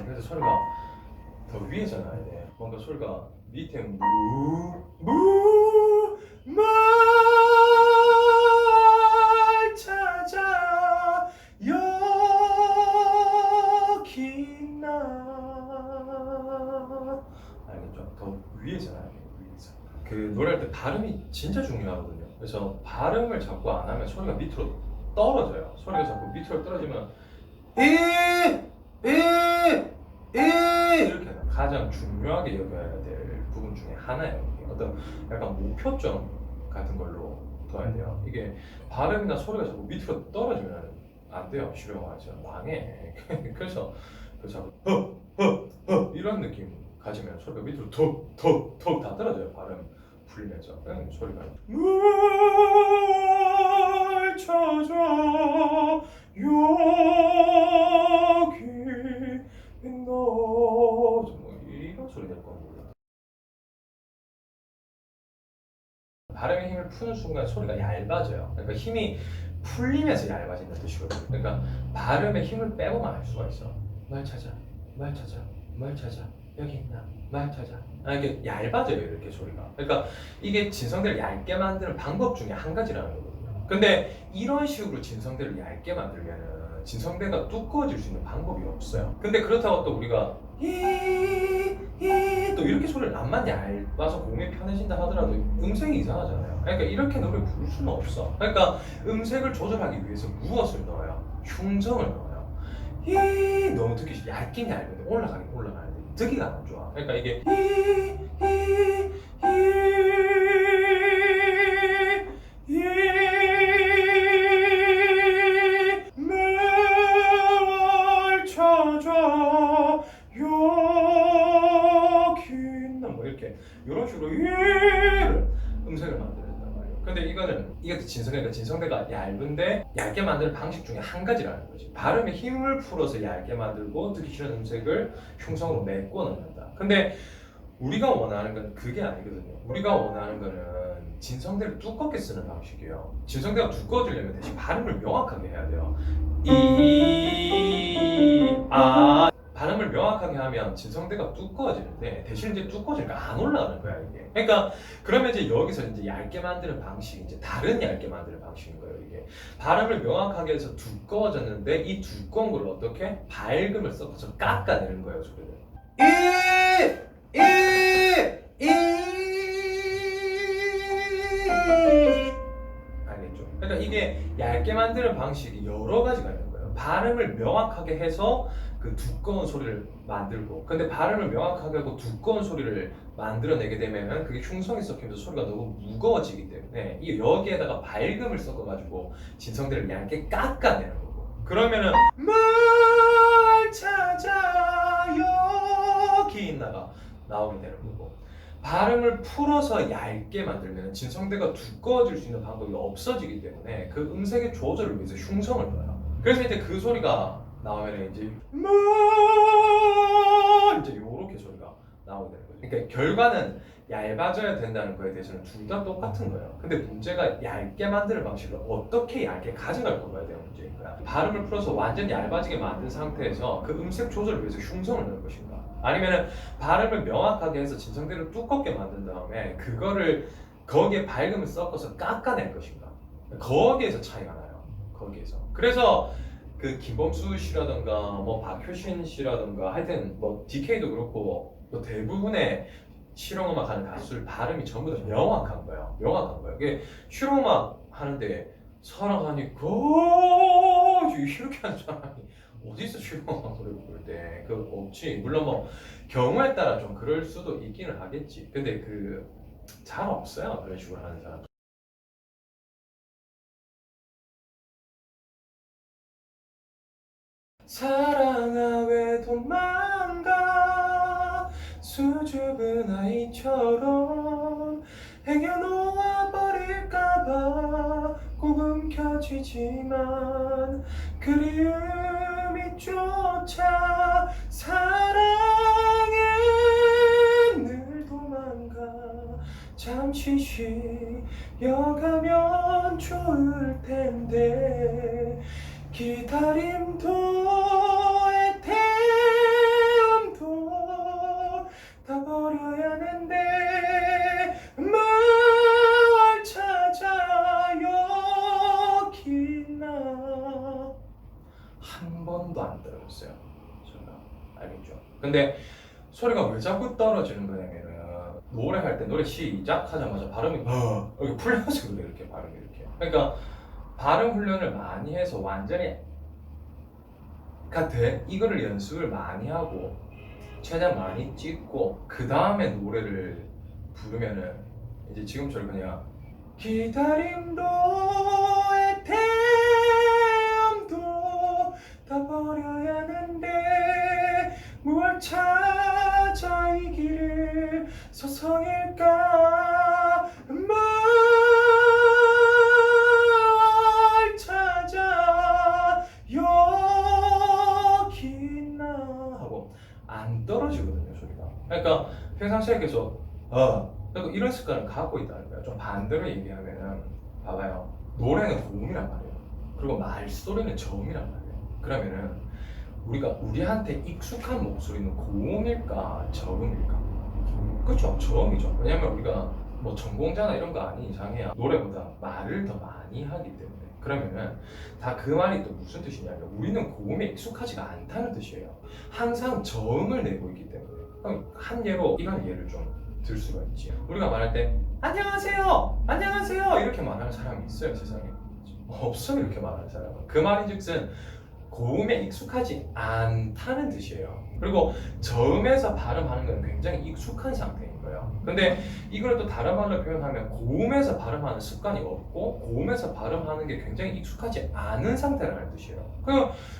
그래서 소리가 더 위에서 나야 돼. 뭔가 소리가 밑에 말 찾아 여기 나. 알겠죠? 더 위에서 나야 돼. 위에서. 그 노래할 때 발음이 진짜 중요하거든요. 그래서 발음을 자꾸 안 하면 소리가 밑으로 떨어져요. 소리가 자꾸 밑으로 떨어지면 이렇게 가장 중요하게 여겨야 될 부분 중에 하나예요. 이게 어떤 약간 목표점 같은 걸로 둬야 돼요. 이게 발음이나 소리가 자꾸 밑으로 떨어지면 안 돼요. 실용화하죠. 망해. 그래서 자꾸 이런 느낌 가지면 소리가 밑으로 톡 다 떨어져요. 발음 풀리면서 그냥 소리가 뭘 찾아 여기 너 이런 소리 낼 건 몰라. 발음의 힘을 푸는 순간 소리가 얇아져요. 그러니까 힘이 풀리면서 얇아진다는 뜻이거든요. 그러니까 발음에 힘을 빼고만 할 수가 있어. 말 찾아, 말 찾아, 말 찾아, 여기 있나? 말 찾아. 이게 얇아져요, 이렇게 소리가. 그러니까 이게 진성대를 얇게 만드는 방법 중에 한 가지라는 거거든요. 근데 이런 식으로 진성대를 얇게 만들면은 진성대가 두꺼워질 수 있는 방법이 없어요. 근데 그렇다고 또 우리가 또 이렇게 소리를 암만 얇아서 몸이 편해진다 하더라도 음색이 이상하잖아요. 그러니까 이렇게 노래 부를 수는 없어. 그러니까 음색을 조절하기 위해서 무엇을 넣어요? 흉성을 넣어요. 너무 듣기 얇긴 얇은데 올라가는데 듣기가 안 좋아. 그러니까 이게 매월 찾아 여기 있나 뭐 이렇게 이런 식으로 음색을 만들었단 말이에요. 근데 이게 진성대가 얇은데 얇게 만드는 방식 중에 한 가지라는 거지. 발음에 힘을 풀어서 얇게 만들고 듣기 싫은 음색을 흉성으로 메꿔 넣는다. 근데 우리가 원하는 건 그게 아니거든요. 우리가 원하는 거는 진성대를 두껍게 쓰는 방식이에요. 진성대가 두꺼워지려면 대신 발음을 명확하게 해야 돼요. 발음을 명확하게 하면 진성대가 두꺼워지는데 대신 이제 두꺼워지니까 안 올라가는 거야 이게. 그러니까 그러면 이제 여기서 이제 얇게 만드는 방식, 이제 다른 얇게 만드는 방식인 거예요 이게. 발음을 명확하게 해서 두꺼워졌는데 이 두꺼운 걸 어떻게 밝음을 섞어서 깎아내는 거예요 소리를. 알겠죠? 그러니까 이게 얇게 만드는 방식이 여러 가지가 있는 거예요. 발음을 명확하게 해서 그 두꺼운 소리를 만들고, 근데 발음을 명확하게 하고 두꺼운 소리를 만들어내게 되면 그게 흉성이 섞이면서 소리가 너무 무거워지기 때문에 이 여기에다가 밝음을 섞어가지고 진성대를 얇게 깎아내는 거고. 그러면은 뭘 찾아 여기 있나가 나오게 되는 거고. 발음을 풀어서 얇게 만들면 진성대가 두꺼워질 수 있는 방법이 없어지기 때문에 그 음색의 조절을 위해서 흉성을 넣어요. 그래서 이제 그 소리가 나오면 이제 이제 요렇게 소리가 나오게 되는 거죠. 그러니까 결과는 얇아져야 된다는 거에 대해서는 둘 다 똑같은 거예요. 근데 문제가 얇게 만드는 방식을 어떻게 얇게 가져갈 거냐에 대한 문제인 거야. 발음을 풀어서 완전 얇아지게 만든 상태에서 그 음색 조절을 위해서 흉성을 넣을 것인가? 아니면은 발음을 명확하게 해서 진성대를 두껍게 만든 다음에 그거를 거기에 밝음을 섞어서 깎아낼 것인가? 거기에서 차이가 나요. 거기에서. 그래서 그 김범수 씨라던가 뭐 박효신 씨라던가 하여튼 뭐 DK도 그렇고 뭐 대부분의 실용음악 하는 가수들 발음이 전부 다 명확한 거예요. 명확한 거예요. 이게 실용음악 하는데 사랑하니까 이렇게 하는 사람이 어디 있어 실용음악 노래 부를 때. 그 없지. 물론 뭐 경우에 따라 좀 그럴 수도 있기는 하겠지. 근데 그 잘 없어요. 그런 식으로 하는 사람. 사랑아 왜 도망가 수줍은 아이처럼 행여놓아 버릴까봐 꼭 움켜쥐지만 그리움이 쫓아 사랑해 늘 도망가 잠시 쉬어가면 좋을 텐데 기다림도 한 번도 안 떨어졌어요. 소리가. 알겠죠? 근데 소리가 왜 자꾸 떨어지는 거냐면은 노래할 때 노래 시작하자마자 발음이 이렇게 풀려서 그래 이렇게 발음이 이렇게. 그러니까 발음 훈련을 많이 해서 완전히 이거를 연습을 많이 하고 최대한 많이 찍고 그 다음에 노래를 부르면은 이제 지금처럼 그냥 기다림도 애태움도 다 버려야 하는데 뭘 찾아 이 길을 서성일까 뭘 찾아 여기 있나 하고 안 떨어지거든요 소리가. 그러니까 평상시에 계속 그리고 이런 습관을 갖고 있다는 거예요. 좀 반대로 얘기하면은 봐봐요. 노래는 고음이란 말이에요. 그리고 말소리는 저음이란 말이에요. 그러면은 우리가 우리한테 익숙한 목소리는 고음일까 저음일까? 그렇죠. 저음이죠. 왜냐면 우리가 뭐 전공자나 이런 거 아닌 이상해야 노래보다 말을 더 많이 하기 때문에. 그러면은 다 그 말이 또 무슨 뜻이냐면 우리는 고음에 익숙하지가 않다는 뜻이에요. 항상 저음을 내고 있기 때문에. 그럼 한 예로 이런 예를 좀 들 수가 있지. 우리가 말할 때 안녕하세요, 안녕하세요 이렇게 말하는 사람이 있어요 세상에? 없어요 이렇게 말하는 사람은. 그 말인즉슨 고음에 익숙하지 않다는 뜻이에요. 그리고 저음에서 발음하는 건 굉장히 익숙한 상태인 거예요. 근데 이걸 또 다른 말로 표현하면 고음에서 발음하는 습관이 없고 고음에서 발음하는 게 굉장히 익숙하지 않은 상태라는 뜻이에요.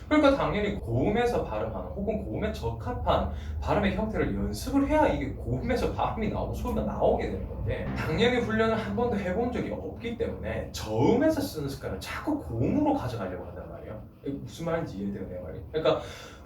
그러니까 당연히 고음에서 발음하는 혹은 고음에 적합한 발음의 형태를 연습을 해야 이게 고음에서 발음이 나오고 소리가 나오게 되는 건데 당연히 훈련을 한 번도 해본 적이 없기 때문에 저음에서 쓰는 습관을 자꾸 고음으로 가져가려고 한단 말이에요. 무슨 말인지 이해돼요 내 말이? 그러니까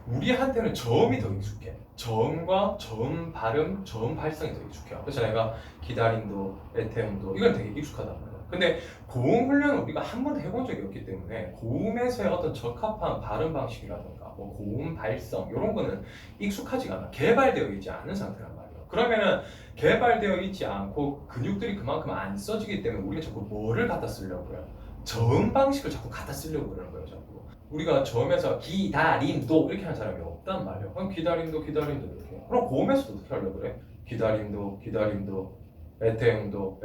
우리한테는 저음이 더 익숙해. 저음과 저음 발음, 저음 발성이 더 익숙해요. 그래서 내가 기다림도, 애태움도 이건 되게 익숙하단 말이야. 근데 고음 훈련은 우리가 한 번도 해본 적이 없기 때문에 고음에서의 어떤 적합한 발음 방식이라든가 뭐 고음 발성 이런 거는 익숙하지가 않아. 개발되어 있지 않은 상태란 말이에요. 그러면은 개발되어 있지 않고 근육들이 그만큼 안 써지기 때문에 우리가 자꾸 뭐를 갖다 쓰려고 해요? 저음 방식을 자꾸 갖다 쓰려고 그러는 거예요 자꾸. 우리가 저음에서 기다림도 이렇게 하는 사람이 없단 말이에요. 그럼 기다림도 이렇게. 그럼 고음에서도 어떻게 하려고 그래? 기다림도 애태움도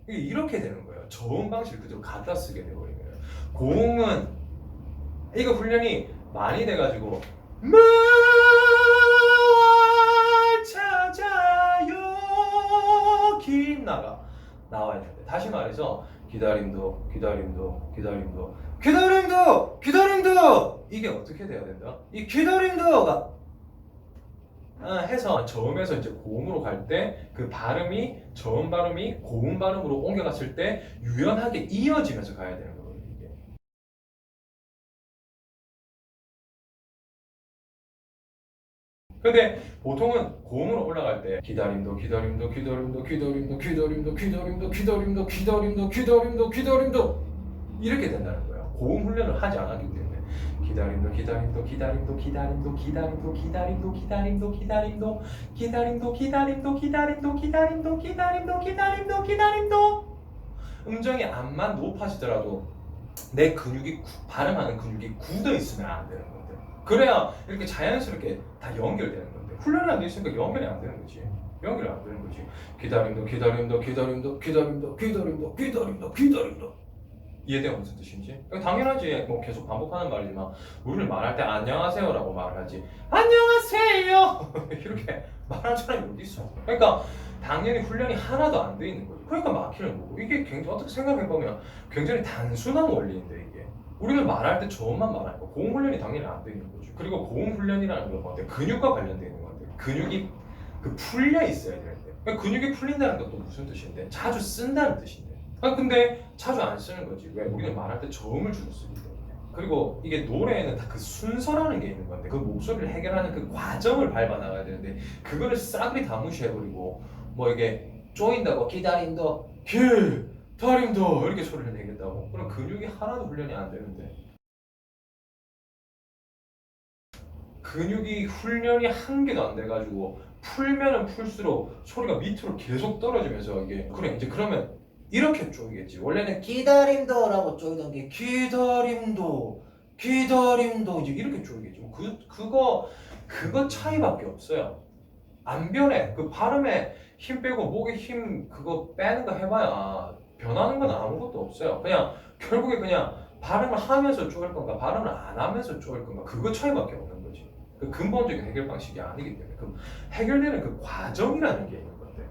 이렇게 되는 거예요. 저음 방식을 그대로 갖다 쓰게 되버리면 고음은 이거 훈련이 많이 돼가지고 뭘 찾아요 나와야 되는데 다시 말해서 기다림도 이게 어떻게 돼야 된다? 이 기다림도가 해서 저음에서 이제 고음으로 갈 때 그 발음이 저음 발음이 고음 발음으로 옮겨갔을 때 유연하게 이어지면서 가야 되는 거거든요. 이게. 근데 보통은 고음으로 올라갈 때 기다림도 이렇게 된다는 거예요. 고음 훈련을 하지 않았기 때문에 음정이 암만 높아지더라도 내 근육이 발음하는 근육이 굳어 있으면 안 되는 건데 그래야 이렇게 자연스럽게 다 연결되는 건데 훈련이 안 돼 있으니까 연결이 안 되는 거지. 연결이 안 되는 거지. 기다림도 이해돼요 무슨 뜻인지? 당연하지. 뭐 계속 반복하는 말이지만 우리는 말할 때 안녕하세요라고 말하지 안녕하세요 이렇게 말하는 사람이 어디 있어? 그러니까 당연히 훈련이 하나도 안 돼 있는 거지. 그러니까 막히는 거고 이게 굉장히 어떻게 생각해 보면 굉장히 단순한 원리인데 이게 우리는 말할 때 저음만 말하니까 고음 훈련이 당연히 안 돼 있는 거지. 그리고 고음 훈련이라는 건 뭔데? 근육과 관련돼 있는 건데 근육이 풀려 있어야 되는데 그러니까 근육이 풀린다는 것도 무슨 뜻인데? 자주 쓴다는 뜻인데. 근데 자주 안 쓰는 거지. 왜? 우리는 말할 때 저음을 주로 쓰기 때문에. 그리고 이게 노래에는 다 그 순서라는 게 있는 건데 그 목소리를 해결하는 그 과정을 밟아 나가야 되는데 그거를 싸그리 다 무시해버리고 뭐 이게 쪼인다고 기다림도 이렇게 소리를 내겠다고 그럼 근육이 하나도 훈련이 안 되는데 근육이 훈련이 한 개도 안 돼가지고 풀면은 풀수록 소리가 밑으로 계속 떨어지면서 이게 그래 이제 그러면 이렇게 쪼이겠지. 원래는 기다림도라고 쪼이던 게 기다림도 이제 이렇게 쪼이겠지. 뭐 그거 차이밖에 없어요. 안 변해. 그 발음에 힘 빼고 목에 힘 그거 빼는 거 해봐야 변하는 건 아무것도 없어요. 그냥 결국에 그냥 발음을 하면서 쪼일 건가 발음을 안 하면서 쪼일 건가 그거 차이밖에 없는 거지. 그 근본적인 해결 방식이 아니기 때문에 그 해결되는 그 과정이라는 게 있는 건데.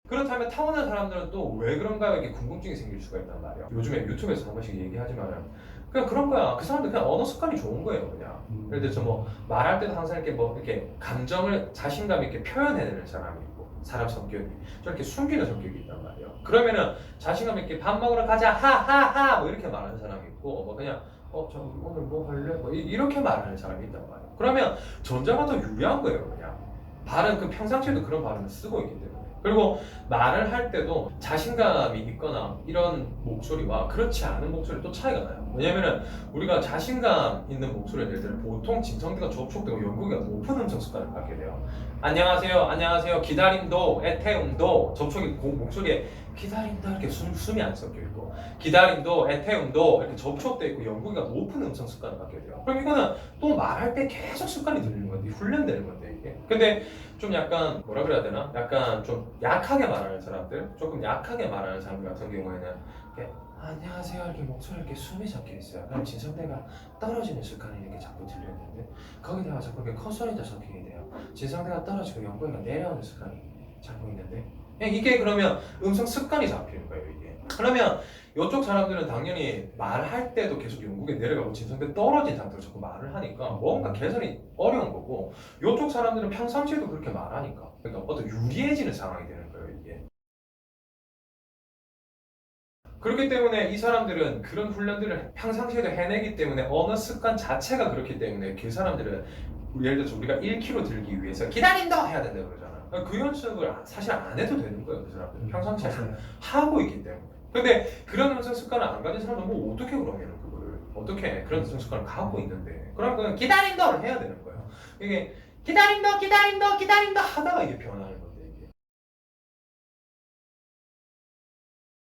그렇다면 타고난 사람들은 또 왜 그런가 이렇게 궁금증이 생길 수가 있단 말이야. 요즘에 유튜브에서 한 번씩 얘기하지만 그냥 그런 거야. 그 사람들 그냥 언어 습관이 좋은 거예요, 그냥. 예를 들어서 뭐 말할 때도 항상 이렇게 뭐 이렇게 감정을 자신감 있게 표현해내는 사람이 있고 사람 성격이 좀 이렇게 숨기는 성격이 있단 말이야. 그러면은 자신감 있게 밥 먹으러 가자 하하하 뭐 이렇게 말하는 사람이 있고 뭐 그냥 저 오늘 뭐 할래 뭐 이렇게 말하는 사람이 있단 말이야. 그러면 전자가 더 유리한 거예요, 그냥. 발음 그 평상시에도 그런 발음을 쓰고 있기 때문에. 그리고 말을 할 때도 자신감이 있거나 이런 목소리와 그렇지 않은 목소리 또 차이가 나요. 왜냐면은 우리가 자신감 있는 목소리를 낼 때는 보통 진성대가 접촉되고 연구가 높은 음성 습관을 갖게 돼요. 안녕하세요, 기다림도, 애태움도 접촉이 목소리에 기다림도 이렇게 숨이 안 섞여 있고 기다림도, 애태움도 이렇게 접촉돼 있고 연구가 높은 음성 습관을 갖게 돼요. 그럼 이거는 또 말할 때 계속 습관이 들리는 건데 훈련되는 건데 이게. 근데 좀 약간 뭐라 그래야 되나? 약간 좀 약하게 말하는 사람들, 조금 약하게 말하는 사람들 같은 경우에는 이렇게 안녕하세요 이렇게 목소리 이렇게 숨이 섞여 있어요. 그럼 진성대가 떨어지는 습관이 이렇게 자꾸 들리는데 거기다가 자꾸 이렇게 컷소리도 섞이게 돼요. 진성대가 떨어지고 연구가 내려오는 습관이 자꾸 있는데 이게 그러면 음성 습관이 잡히는 거예요 이게. 그러면 이쪽 사람들은 당연히 말할 때도 계속 영국에 내려가고 진성대 떨어진 상태로 자꾸 말을 하니까 뭔가 개선이 어려운 거고 이쪽 사람들은 평상시에도 그렇게 말하니까 그러니까 어떤 유리해지는 상황이 되는 거예요 이게. 그렇기 때문에 이 사람들은 그런 훈련들을 평상시에도 해내기 때문에 언어 습관 자체가 그렇기 때문에 그 사람들은 예를 들어서 우리가 1kg 들기 위해서 기다린다 해야 된다고 그러잖아. 그 연습을 사실 안 해도 되는 거예요 그 사람들은 평상시에 하고 있기 때문에. 근데 그런 음성 습관을 안 가진 사람은 뭐 어떻게 그러면 그거를 어떻게 그런 음성 습관을 갖고 있는데 그럼 그냥 기다린다를 해야 되는 거예요. 이게 기다린다 하다가 이게 변하는